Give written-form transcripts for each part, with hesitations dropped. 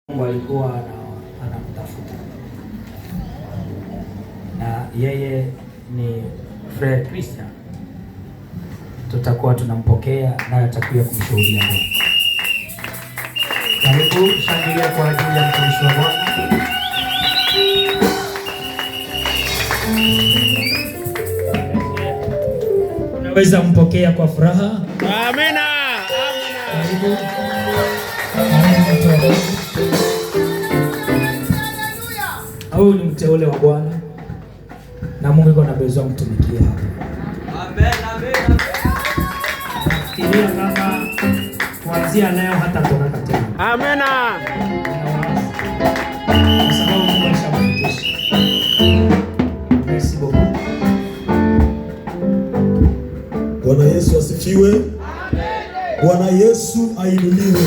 Mungu alikuwa anamtafuta na yeye ni Frere Christian, tutakuwa tunampokea naye atakuja kumshuhudia Bwana. Karibu shangilia kwa ajili ya mtumishi wa Bwana. Unaweza mpokea kwa furaha. Amina. Karibu. Huyu ni mteule wa Bwana na Mungu yuko anabezwa mtumikia hapa. Amen. Fikiria kama kuanzia leo hata toka tena. Amina. Kwa sababu Mungu alishamfikisha. Merci beaucoup. Bwana Yesu asifiwe. Amen. Bwana Yesu ainuliwe.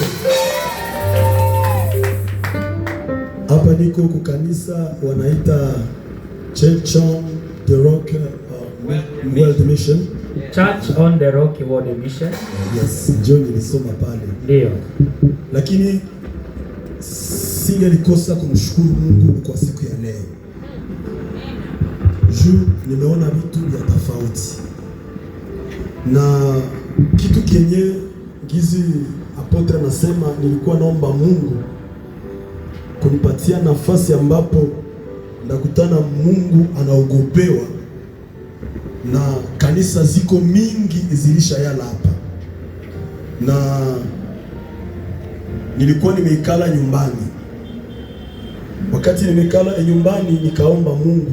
Hapa niko kukanisa wanaita Church on the Rock World Mission. Church on the Rock World Mission. Yes, John nilisoma pale. Ndio. Lakini singelikosa kumshukuru Mungu kwa siku ya leo. Juu nimeona vitu vya tofauti. Na kitu kenye gizi apotre anasema, nilikuwa naomba Mungu kunipatia nafasi ambapo ndakutana Mungu anaogopewa, na kanisa ziko mingi zilisha yala hapa, na nilikuwa nimeikala nyumbani. Wakati nimeikala nyumbani nikaomba Mungu,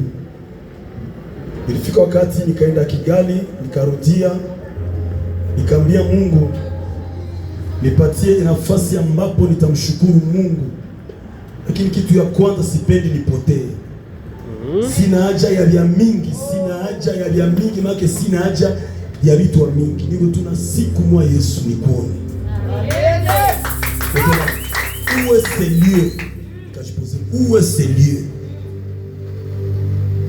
ilifika wakati nikaenda Kigali, nikarudia, nikamwambia Mungu nipatie nafasi ambapo nitamshukuru Mungu. Lakini kitu ya kwanza sipendi nipotee. Sina haja ya vya mingi, maana sina haja ya vitu wa mingi. Niko tuna siku mwa Yesu nikuone. Où est ce lieu? Quand je posais, où est ce lieu?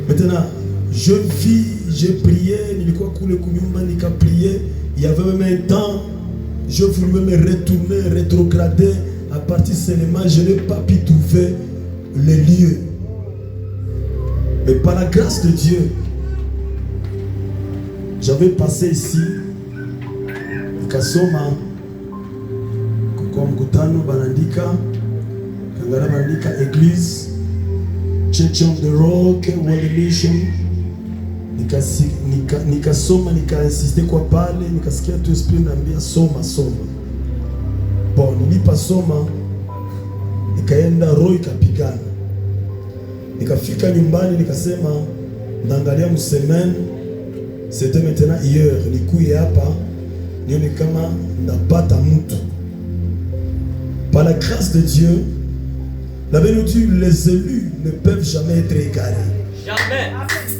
Maintenant, je vis, j'ai prié, nilikuwa kule kunyumba nika prier, il y avait même un temps, je voulais me retourner, rétrograder. À partir seulement, je n'ai pas pu trouver le lieu. Mais par la grâce de Dieu, j'avais passé ici, Kasoma, comme Kutano, Banandika, Kangara Banandika, Église, Church on the Rock, World Mission. Nikasoma, nika-insiste kwa pale, nikasikia tu esprit naambia soma. Bon, nilipasoma nikaenda roho ikapigana. Nikafika nyumbani nikasema ndaangalia msemaine, c'était maintenant hier, nikuye hapa nione kama ndapata mtu. Par la grâce de Dieu, la vérité, les élus ne peuvent jamais être égarés. Jamais.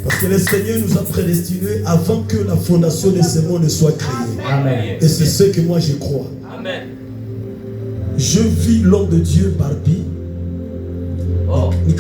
Parce que le Seigneur nous a prédestinés avant que la fondation de ce monde ne soit créée. Amen. Et c'est ce que moi je crois. Amen. Je vis l'homme de Dieu Barbie. Oh.